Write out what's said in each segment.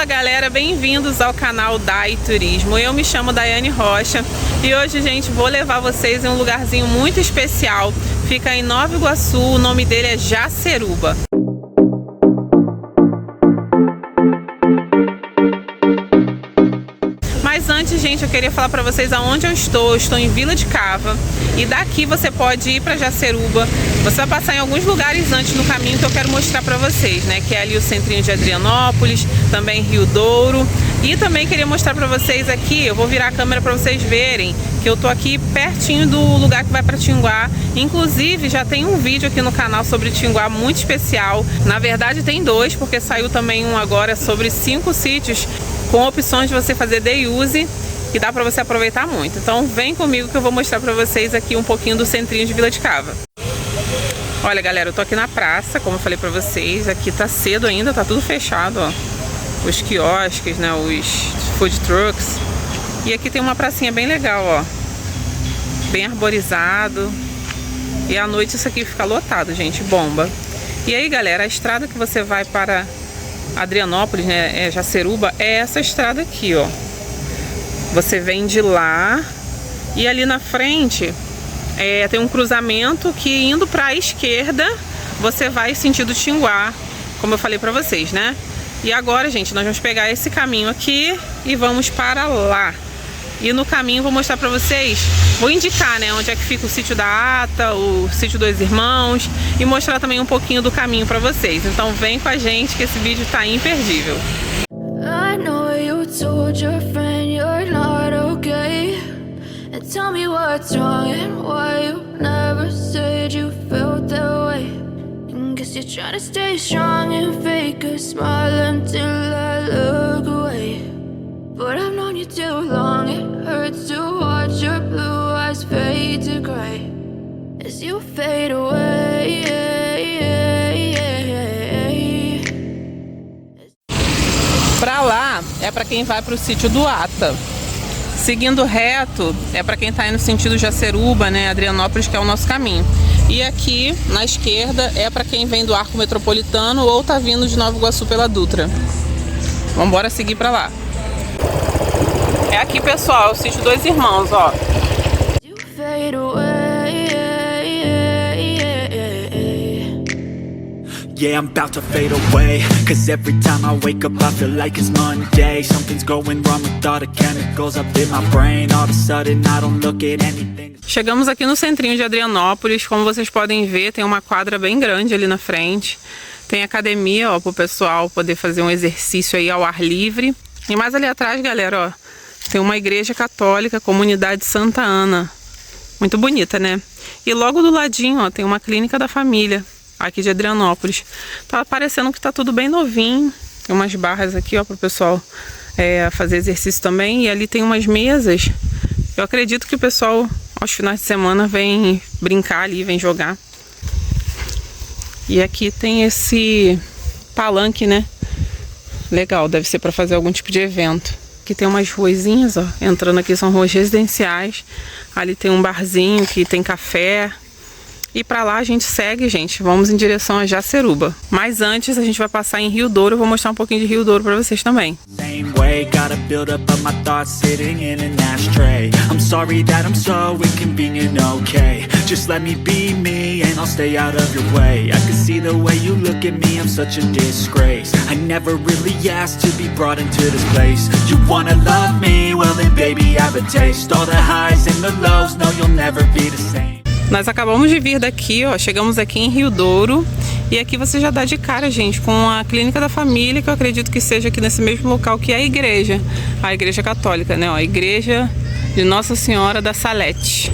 Fala galera, bem-vindos ao canal Dai Turismo. Eu me chamo Daiane Rocha e hoje, gente, vou levar vocês em um lugarzinho muito especial. Fica em Nova Iguaçu, o nome dele é Jaceruba. Mas antes, gente, eu queria falar pra vocês aonde eu estou. Eu estou em Vila de Cava e daqui você pode ir pra Jaceruba. Você vai passar em alguns lugares antes no caminho que eu quero mostrar pra vocês, né? Que é ali o centrinho de Adrianópolis, também Rio Douro. E também queria mostrar pra vocês aqui, eu vou virar a câmera pra vocês verem, que eu tô aqui pertinho do lugar que vai pra Tinguá. Inclusive, já tem um vídeo aqui no canal sobre Tinguá muito especial. Na verdade, tem dois, porque saiu também um agora sobre 5 sítios com opções de você fazer day use e dá pra você aproveitar muito. Então vem comigo que eu vou mostrar pra vocês aqui um pouquinho do centrinho de Vila de Cava. Olha galera, eu tô aqui na praça, como eu falei pra vocês. Aqui tá cedo ainda, tá tudo fechado, ó. Os quiosques, né, os food trucks. E aqui tem uma pracinha bem legal, ó. Bem arborizado. E à noite isso aqui fica lotado, gente, bomba. E aí galera, a estrada que você vai para Adrianópolis, né, Jaceruba, é essa estrada aqui, ó. Você vem de lá e ali na frente tem um cruzamento que indo para a esquerda você vai sentido Tinguá, como eu falei para vocês, né? E agora, gente, nós vamos pegar esse caminho aqui e vamos para lá. E no caminho vou mostrar pra vocês, vou indicar, né, onde é que fica o sítio da Ata, o sítio dos Irmãos, e mostrar também um pouquinho do caminho pra vocês. Então vem com a gente que esse vídeo tá imperdível. I know you told your friend you're not okay. And tell me what's wrong and why you never said you felt that way. And guess you're trying to stay strong and fake a smile until I look away. But I've known you too long, it hurts to watch your blue eyes fade to gray as you fade away. Pra lá é pra quem vai pro sítio do Ata. Seguindo reto é pra quem tá indo no sentido Jaceruba, né, Adrianópolis, que é o nosso caminho. E aqui na esquerda é pra quem vem do Arco Metropolitano ou tá vindo de Nova Iguaçu pela Dutra. Vambora seguir pra lá. É aqui, pessoal, o sítio dos Irmãos, ó. Yeah, I'm about to fade away. Cause every time I wake up I feel like it's Monday. Something's going wrong with all the chemicals up in my brain. All of a sudden I don't look at anything. Chegamos aqui no centrinho de Adrianópolis. Como vocês podem ver, tem uma quadra bem grande ali na frente. Tem academia, ó, pro pessoal poder fazer um exercício aí ao ar livre. E mais ali atrás, galera, ó, tem uma igreja católica, Comunidade Santa Ana. Muito bonita, né? E logo do ladinho, ó, tem uma clínica da família, aqui de Adrianópolis. Tá parecendo que tá tudo bem novinho. Tem umas barras aqui, ó, pro pessoal fazer exercício também. E ali tem umas mesas. Eu acredito que o pessoal, aos finais de semana, vem brincar ali, vem jogar. E aqui tem esse palanque, né? Legal, deve ser para fazer algum tipo de evento. Aqui tem umas ruazinhas, ó. Entrando aqui são ruas residenciais. Ali tem um barzinho que tem café. E pra lá a gente segue, gente. Vamos em direção a Jaceruba. Mas antes a gente vai passar em Rio Douro. Eu vou mostrar um pouquinho de Rio Douro pra vocês também. Just let me be me and I'll stay out of your way. I can see the way you look at me, I'm such a disgrace. I never really asked to be brought into this place. You wanna love me? Well then baby I have a taste. All the highs and the lows, no you'll never be the same. Nós acabamos de vir daqui, ó, chegamos aqui em Rio Douro. E aqui você já dá de cara, gente, com a clínica da família, que eu acredito que seja aqui nesse mesmo local que é a igreja católica, né, ó, a igreja de Nossa Senhora da Salete.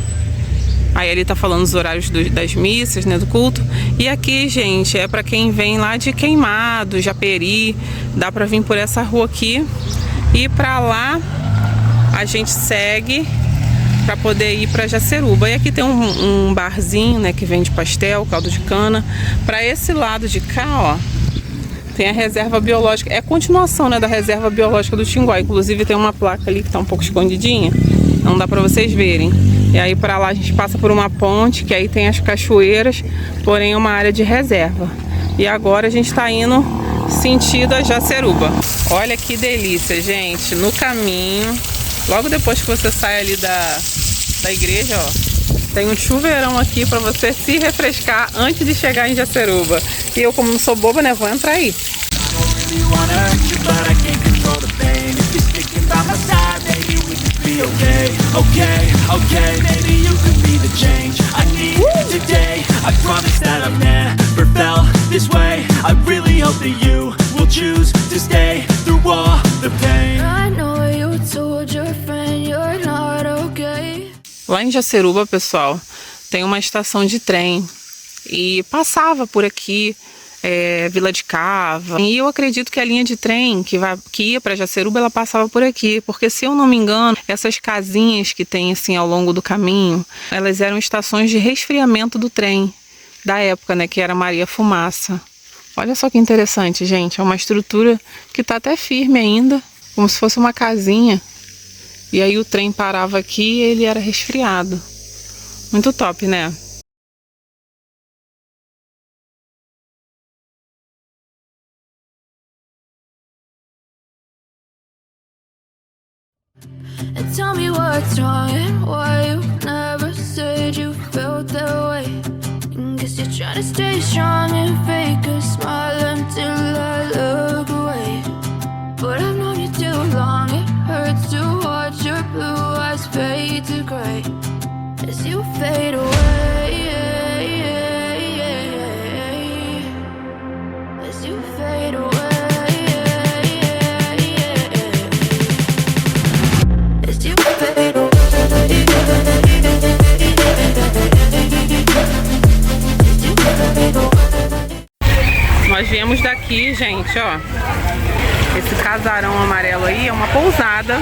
Aí ele tá falando os horários das missas, né, do culto. E aqui, gente, é pra quem vem lá de Queimado, Japeri. Dá pra vir por essa rua aqui. E pra lá a gente segue pra poder ir pra Jaceruba. E aqui tem um barzinho, né, que vende pastel, caldo de cana. Pra esse lado de cá, ó, tem a reserva biológica. É a continuação, né, da reserva biológica do Tinguá. Inclusive tem uma placa ali que tá um pouco escondidinha. Não dá pra vocês verem. E aí pra lá a gente passa por uma ponte, que aí tem as cachoeiras, porém é uma área de reserva. E agora a gente tá indo sentido a Jaceruba. Olha que delícia, gente. No caminho, logo depois que você sai ali da igreja, ó, tem um chuveirão aqui para você se refrescar antes de chegar em Jaceruba. E eu, como não sou boba, né, vou entrar aí. Lá em Jaceruba, pessoal, tem uma estação de trem e passava por aqui Vila de Cava, e eu acredito que a linha de trem que ia para Jaceruba, ela passava por aqui, porque se eu não me engano, essas casinhas que tem assim ao longo do caminho, elas eram estações de resfriamento do trem da época, né, que era Maria Fumaça. Olha só que interessante, gente, é uma estrutura que tá até firme ainda, como se fosse uma casinha. E aí o trem parava aqui e ele era resfriado. Muito top, né? And tell me what's wrong and why you never said you felt that way. And guess you're trying to stay strong and fake a smile until I look away. But I've known you too long, it hurts to watch your blue eyes fade to gray as you fade away. As you fade away. Nós viemos daqui, gente, ó. Esse casarão amarelo aí é uma pousada.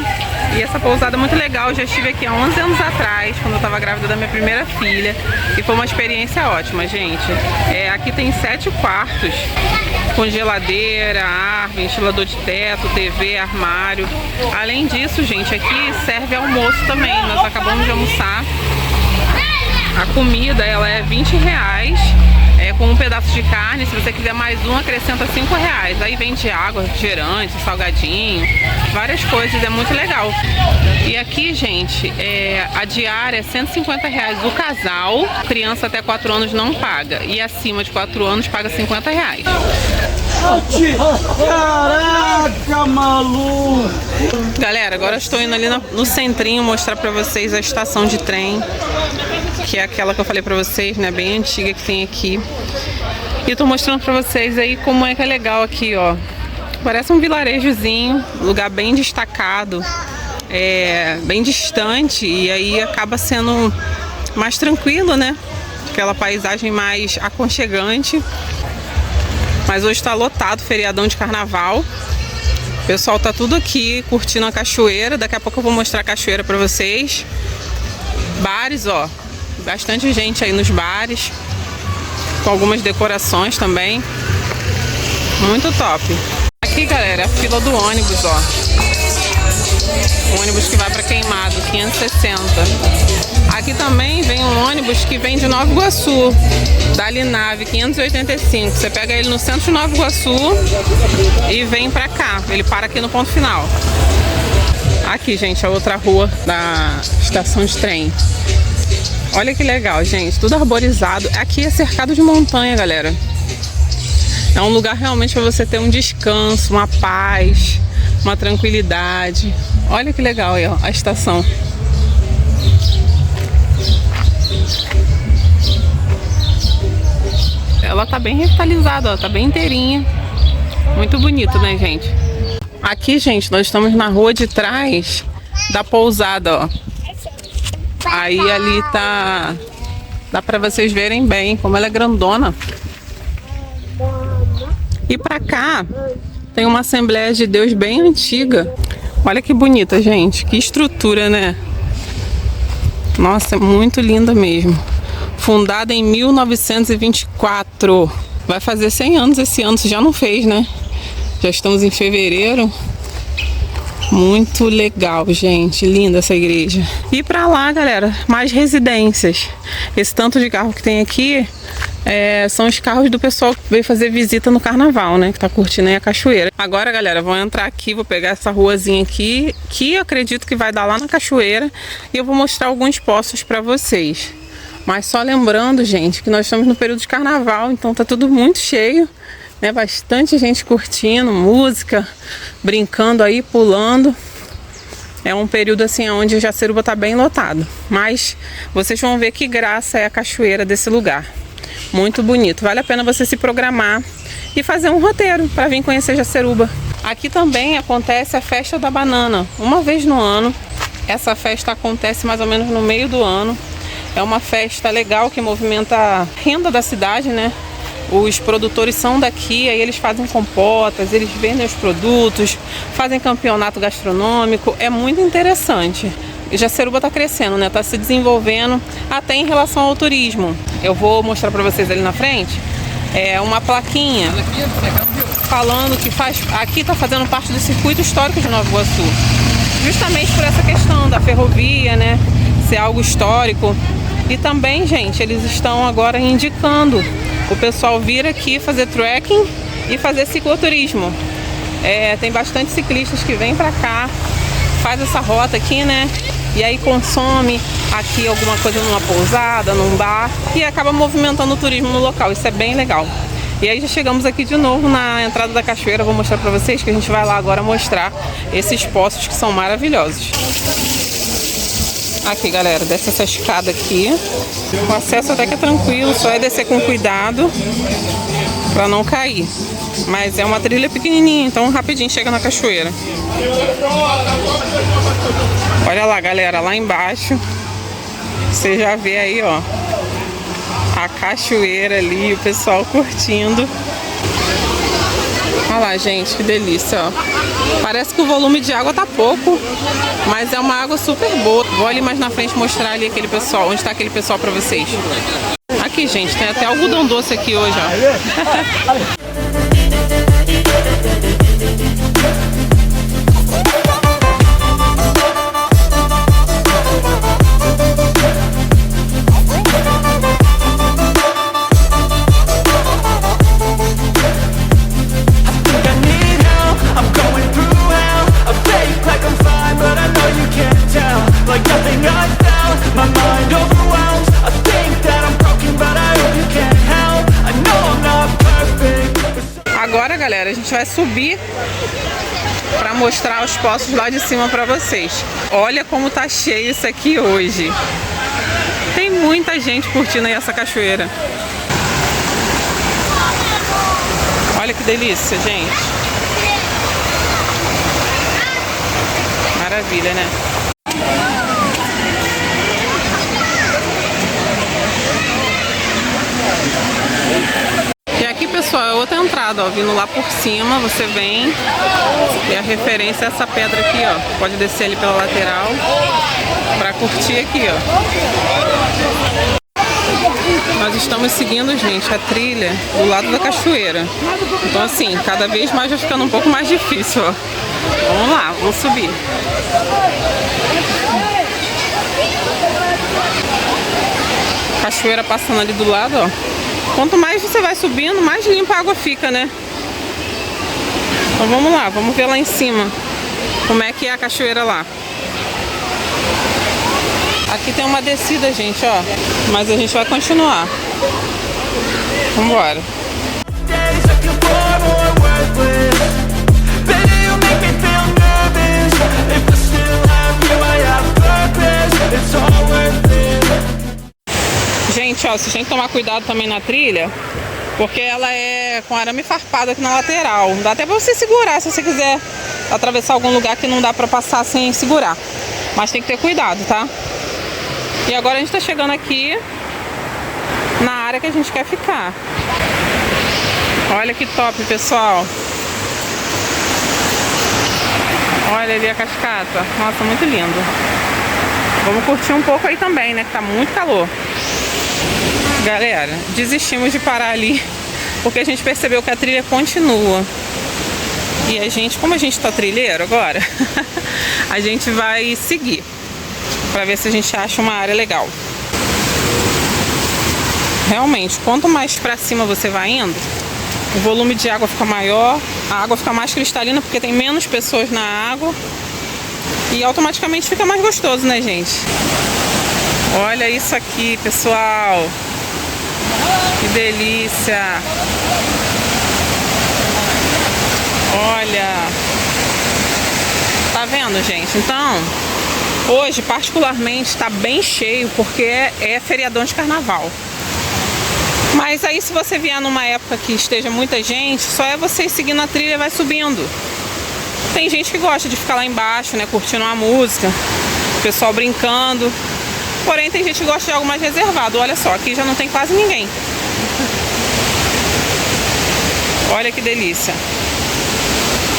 E essa pousada é muito legal. Eu já estive aqui há 11 anos atrás, quando eu tava grávida da minha primeira filha. E foi uma experiência ótima, gente. Aqui tem 7 quartos, com geladeira, ar, ventilador de teto, TV, armário. Além disso, gente, aqui serve almoço também. Nós acabamos de almoçar. A comida, ela é R$20, com um pedaço de carne. Se você quiser mais um, acrescenta R$5. Aí vende água, refrigerante, salgadinho, várias coisas, é muito legal. E aqui, gente, a diária é R$150 o casal. Criança até 4 anos não paga. E acima de 4 anos paga R$50. Caraca, maluco! Galera, agora eu estou indo ali no centrinho mostrar pra vocês a estação de trem, que é aquela que eu falei pra vocês, né, bem antiga que tem aqui. E eu tô mostrando pra vocês aí como é que é legal aqui, ó. Parece um vilarejozinho, lugar bem destacado, bem distante, e aí acaba sendo mais tranquilo, né? Aquela paisagem mais aconchegante. Mas hoje tá lotado, feriadão de carnaval. O pessoal tá tudo aqui curtindo a cachoeira. Daqui a pouco eu vou mostrar a cachoeira pra vocês. Bares, ó. Bastante gente aí nos bares, com algumas decorações também. Muito top. Aqui, galera, a fila do ônibus, ó. O ônibus que vai para Queimado, 560. Aqui também vem um ônibus que vem de Nova Iguaçu, da Linave, 585. Você pega ele no centro de Nova Iguaçu e vem pra cá. Ele para aqui no ponto final. Aqui, gente, a outra rua da estação de trem. Olha que legal, gente. Tudo arborizado. Aqui é cercado de montanha, galera. É um lugar realmente para você ter um descanso, uma paz, uma tranquilidade. Olha que legal aí, ó, a estação. Ela tá bem revitalizada, ó, tá bem inteirinha. Muito bonito, né, gente? Aqui, gente, nós estamos na rua de trás da pousada, ó. Aí ali tá... Dá pra vocês verem bem como ela é grandona. E pra cá tem uma Assembleia de Deus bem antiga. Olha que bonita, gente. Que estrutura, né? Nossa, é muito linda mesmo. Fundada em 1924. Vai fazer 100 anos esse ano. Se já não fez, né? Já estamos em fevereiro. Muito legal, gente. Linda essa igreja. E pra lá, galera, mais residências. Esse tanto de carro que tem aqui São os carros do pessoal que veio fazer visita no carnaval, né? Que tá curtindo aí a cachoeira. Agora, galera, vou entrar aqui, vou pegar essa ruazinha aqui, que eu acredito que vai dar lá na cachoeira, e eu vou mostrar alguns poços pra vocês. Mas só lembrando, gente, que nós estamos no período de carnaval, então tá tudo muito cheio, né? Bastante gente curtindo, música, brincando aí, pulando. É um período assim onde o Jaceruba tá bem lotado. Mas vocês vão ver que graça é a cachoeira desse lugar. Muito bonito. Vale a pena você se programar e fazer um roteiro para vir conhecer Jaceruba. Aqui também acontece a Festa da Banana. Uma vez no ano. Essa festa acontece mais ou menos no meio do ano. É uma festa legal que movimenta a renda da cidade, né? Os produtores são daqui, aí eles fazem compotas, eles vendem os produtos, fazem campeonato gastronômico, é muito interessante. E Jaceruba está crescendo, né? Está se desenvolvendo até em relação ao turismo. Eu vou mostrar para vocês ali na frente uma plaquinha falando que aqui está fazendo parte do circuito histórico de Nova Iguaçu. Justamente por essa questão da ferrovia, né? Ser algo histórico. E também, gente, eles estão agora indicando o pessoal vir aqui fazer trekking e fazer cicloturismo. Tem bastante ciclistas que vêm pra cá, faz essa rota aqui, né? E aí consome aqui alguma coisa numa pousada, num bar, e acaba movimentando o turismo no local. Isso é bem legal. E aí já chegamos aqui de novo na entrada da cachoeira. Vou mostrar pra vocês que a gente vai lá agora mostrar esses poços que são maravilhosos. Aqui, galera, desce essa escada aqui. O acesso até que é tranquilo, só é descer com cuidado para não cair. Mas é uma trilha pequenininha, então rapidinho chega na cachoeira. Olha lá, galera, lá embaixo você já vê aí, ó, a cachoeira ali, o pessoal curtindo. Olha lá, gente, que delícia, ó. Parece que o volume de água tá pouco, mas é uma água super boa. Vou ali mais na frente mostrar ali aquele pessoal, onde tá aquele pessoal pra vocês. Aqui, gente, tem até algodão doce aqui hoje, ó. Agora, galera, a gente vai subir para mostrar os poços lá de cima para vocês. Olha como tá cheio isso aqui hoje. Tem muita gente curtindo aí essa cachoeira. Olha que delícia, gente. Maravilha, né? E aqui, pessoal, é outra entrada, ó, vindo lá por cima, você vem, e a referência é essa pedra aqui, ó. Pode descer ali pela lateral para curtir aqui, ó. Nós estamos seguindo, gente, a trilha do lado da cachoeira. Então, assim, cada vez mais vai ficando um pouco mais difícil, ó. Vamos lá, vamos subir. Cachoeira passando ali do lado, ó. Quanto mais você vai subindo, mais limpa a água fica, né? Então vamos lá, vamos ver lá em cima como é que é a cachoeira lá. Aqui tem uma descida, gente, ó. Mas a gente vai continuar. Vamos embora. Gente, ó, vocês têm que tomar cuidado também na trilha, porque ela é com arame farpado aqui na lateral. Dá até pra você segurar se você quiser atravessar algum lugar que não dá pra passar sem segurar. Mas tem que ter cuidado, tá? E agora a gente tá chegando aqui na área que a gente quer ficar. Olha que top, pessoal. Olha ali a cascata. Nossa, muito lindo. Vamos curtir um pouco aí também, né? Que tá muito calor. Galera, desistimos de parar ali porque a gente percebeu que a trilha continua. E a gente, como a gente tá trilheiro agora, a gente vai seguir para ver se a gente acha uma área legal. Realmente, quanto mais pra cima você vai indo, o volume de água fica maior, a água fica mais cristalina porque tem menos pessoas na água e automaticamente fica mais gostoso, né, gente? Olha isso aqui, pessoal. Que delícia. Olha. Tá vendo, gente? Então, hoje particularmente está bem cheio porque é feriadão de carnaval. Mas aí se você vier numa época que esteja muita gente, só é você ir seguindo a trilha e vai subindo. Tem gente que gosta de ficar lá embaixo, né, curtindo uma música, o pessoal brincando. Porém tem gente que gosta de algo mais reservado. Olha só, aqui já não tem quase ninguém. Olha que delícia.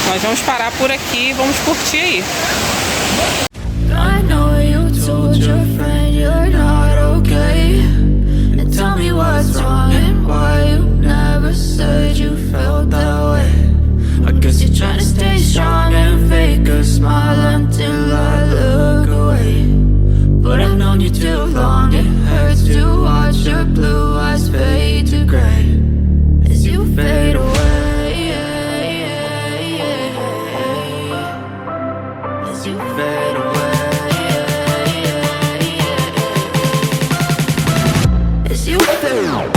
Nós vamos parar por aqui e vamos curtir aí. I know you told your friend you're not okay. And tell me what's wrong and why you never said you felt that way. I guess you're trying to stay strong and fake a smile until I look away. But I've known you too long, it hurts to watch your blue eyes fade to gray as you fade away, as you fade away, as you fade away.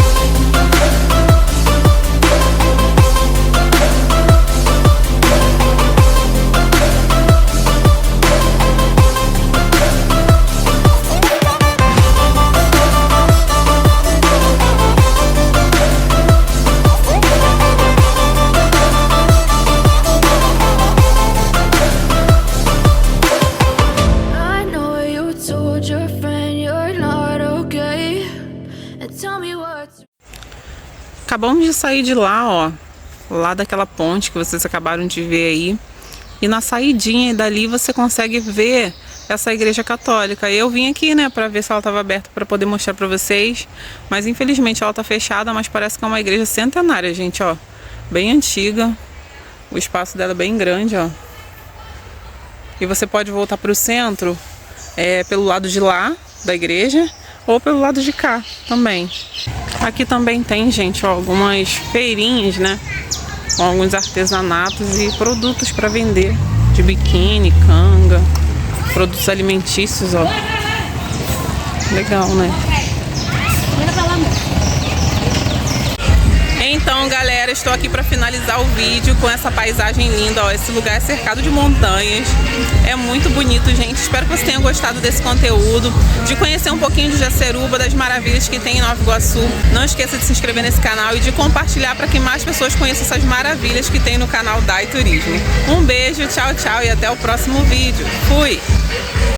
Acabamos de sair de lá, ó, lá daquela ponte que vocês acabaram de ver aí. E na saidinha dali você consegue ver essa igreja católica. Eu vim aqui, né, pra ver se ela tava aberta pra poder mostrar pra vocês. Mas infelizmente ela tá fechada, mas parece que é uma igreja centenária, gente, ó. Bem antiga. O espaço dela é bem grande, ó. E você pode voltar pro centro pelo lado de lá da igreja ou pelo lado de cá também. Aqui também tem, gente, ó, algumas feirinhas, né, com alguns artesanatos e produtos para vender, de biquíni, canga, produtos alimentícios, ó. Legal, né? Então, galera, estou aqui para finalizar o vídeo com essa paisagem linda, ó. Esse lugar é cercado de montanhas, é muito bonito, gente. Espero que você tenha gostado desse conteúdo, de conhecer um pouquinho de Jaceruba, das maravilhas que tem em Nova Iguaçu. Não esqueça de se inscrever nesse canal e de compartilhar para que mais pessoas conheçam essas maravilhas que tem no canal Dai Turismo. Um beijo, tchau, tchau e até o próximo vídeo. Fui!